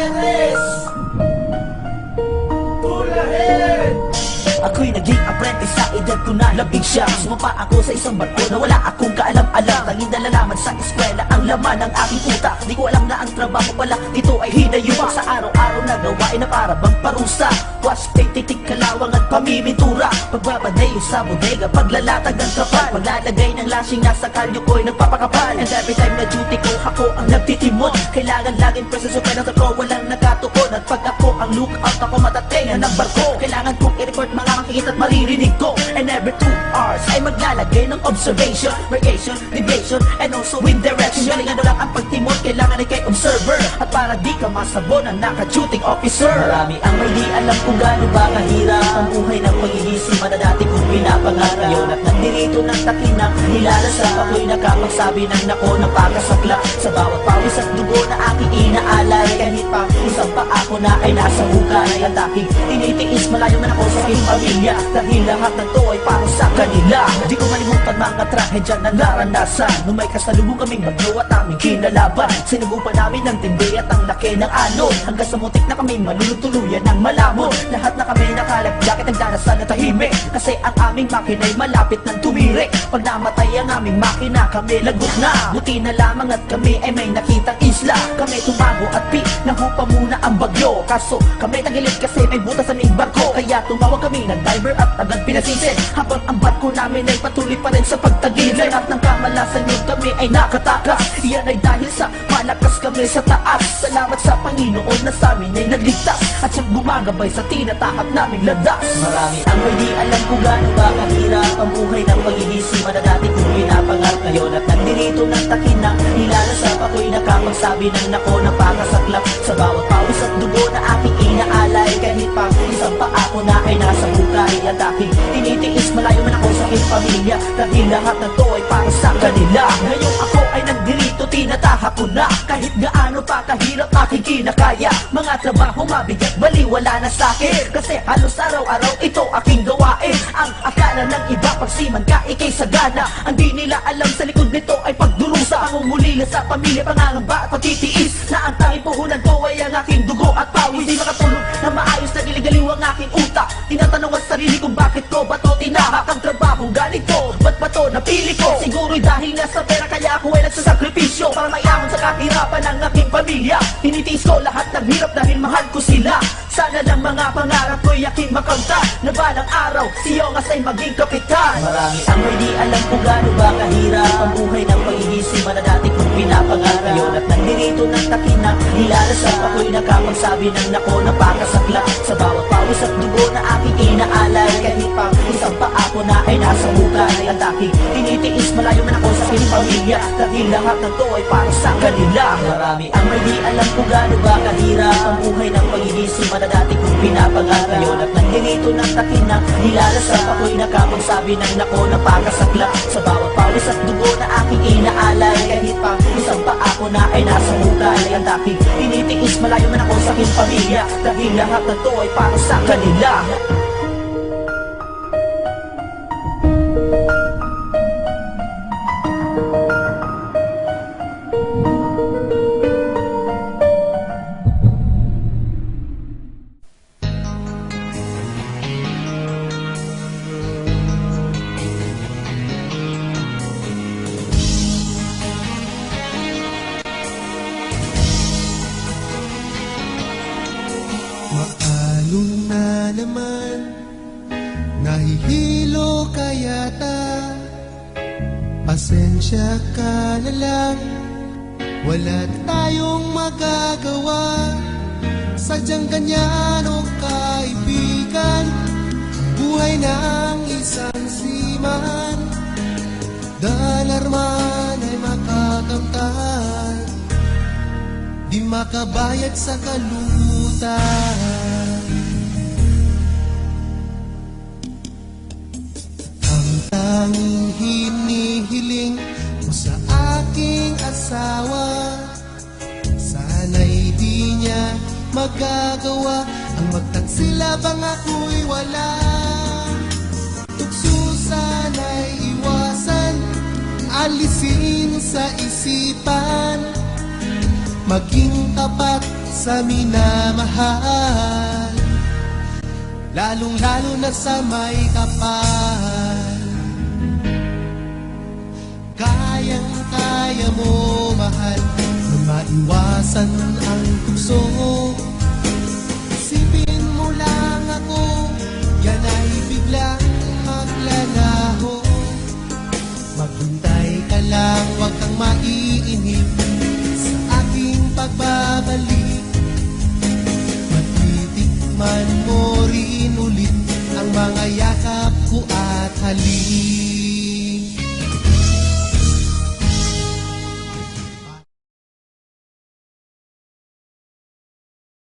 Gutierrez! Bulahin! Ako'y naging apprentice sa edad ko na 11. Sumapa ako sa isang barko na wala akong kaalam-alam. Tanging nalalaman sa eskwela ang laman ng aking utak. Di ko alam na ang trabaho pala dito ay hinayuma. Sa araw-araw na gawain na para bang parusa. Wash, titik, kalawang at pamimintura. Pagbabaday sa bodega, paglalatag ng kapal. Paglalagay ng lashing nasa kalyo ko'y nagpapakapal. And every time na duty ko, ako ang nagtitimon. Kailangan laging present so kailang ko walang nakatukon. At pag ako ang lookout, ako matatengan ng barko. Kailangan kong i-record mga makikita at maririnig ko. And every 2 hours ay maglalagay ng observation, variation, deviation, and also in direction. Galingan mo lang ang pagtimon, kailangan ay kay observer. At para di ka masabon ang naka-shooting officer. Marami ang may di alam kung gaano ba kahirap ang buhay ng pagigisiman na dati kong pinapangarap. Ngayon at nandirito ng takinang nilalasap, ako'y nakapagsabi ng nako ng pagkasakla. Sa bawat pawis at dugo na aking inaalay, kahit pa isang pa ako na ay nasa hukay. At aking tinitiis, malayo man ako sa aking pamilya, dahil lahat ng to ay para sa kanila. Di ko malimutan mga trahedya na naranasan nung may kasalubong kaming bagyo at aming kinalaban. Sinubupan namin ng tindi at ang laki ng alon, hanggang sa mutik na kami malulutuluyan ng malamon. Lahat na kami nakalagjakit ang darasan na tahimik, kasi ang aming makina ay malapit ng tumirik. Pag namatay ang aming makina, kami lagot na. Buti na lamang at kami ay may nakitang isla. Kami tumago at nahupa muna ang bagyo. Kaso kami tagilid kasi may butas sa aming barko. Kaya tumawag kami ng diver at agad pinasisid, habang ang barko namin ay patuloy pa rin sa pagtagilid. Lahat ng kamalasan yun kami ay nakatakas. Iyan ay dahil sa malakas kami sa taas. Salamat sa Panginoon na sa amin ay nagligtas, at siyang gumagabay sa tinatahak naming landas. Marami ang may di alam kung gaano ba kahirap ang buhay ng pagigisiman na dati kong pinapangarap. Ngayon at nandirito ng takinang nilalasap, ako'y nakapagsabi ng nako ng pagkasaklap. Sa bawat pawis at dugo na aking inaalay, kahit pa isang pa ako na ay nasa hukay. At aking tinitiis, malayo man ako sa aking pamilya, dahil lahat ng to ay para sa kanila. Ngayon ako ay nandirito, tinatahak ko na kahit gaano pa kahirap aking kinakaya. Mga trabaho mabigat, baliwala na sa'kin, kasi halos araw-araw ito aking gawain. Ang akala ng iba pagsiman ka ikay sagana, ang di nila alam sa likod nito ay pagdurusa. Pangungulila sa pamilya, pangangamba at pagtitiis, na ang tanging puhunan ko ay ang aking dugo at pawis. Di makatulog na maayos, nagiligaliw ang aking utak. Tinatanong ang sarili kung bakit ko ba to tinahak ang trabahong ganito, ba't ba to napili ko? Siguro'y dahil nga sa pera, kaya ako ay nagsasakripisyo para maiamon sa kahirapan ng aking pamilya. Tinitiis ko lahat ng hirap dahil mahal ko sila. Sana lang mga pangarap ko'y aking makamtan, na balang araw si Yongas ay maging kapitan. Marami ang may di alam kung gaano ba kahirap ang buhay ng pagigisiman na dati kong pinapangarap. Ngayon at nandirito ng takinang nilalasap, ako'y nakapagsabi ng nako ng pagkasakla. Sa bawat pawis at dugo na aking inaalay, kahit pa isang pa ako na ay nasa hukay. At aking tinitiis, malayo man ako sa aking pamilya, dahil lahat ng to ay para sa kanila. Marami ang may di alam kung gaano ba kahirap ang buhay ng pagigisiman na dati kong pinapangarap. Ngayon at nandirito ng takinang nilalasap, ako'y nakapagsabi ng nako ng pagkasakla. Sa bawat pawis at dugo na aking inaalay, kahit pa isang pa ako na ay nasa hukay. At aking tinitiis, malayo man ako sa aking pamilya, dahil lahat ng to ay para sa kanila. Maalon na naman, nahihilo ka yata. Pasensya ka na lang, wala tayong magagawa. Sadyang ganyan o kaibigan, buhay ng isang seaman. Dalarman ay makakamtan, di makabayad sa kalungkutan. Ang tanging hinihiling mo sa aking asawa, sana'y di niya magagawa ang magtansila bang ako'y wala. Tukso sana'y iwasan, alisin sa isipan, maging tapat sa minamahal, lalong-lalo na sa may kapal. Kayang-kaya mo, mahal, na maiwasan ang tukso. Isipin mo lang ako, yan ay biglang maglalaho. Maghintay ka lang, huwag kang maiinip.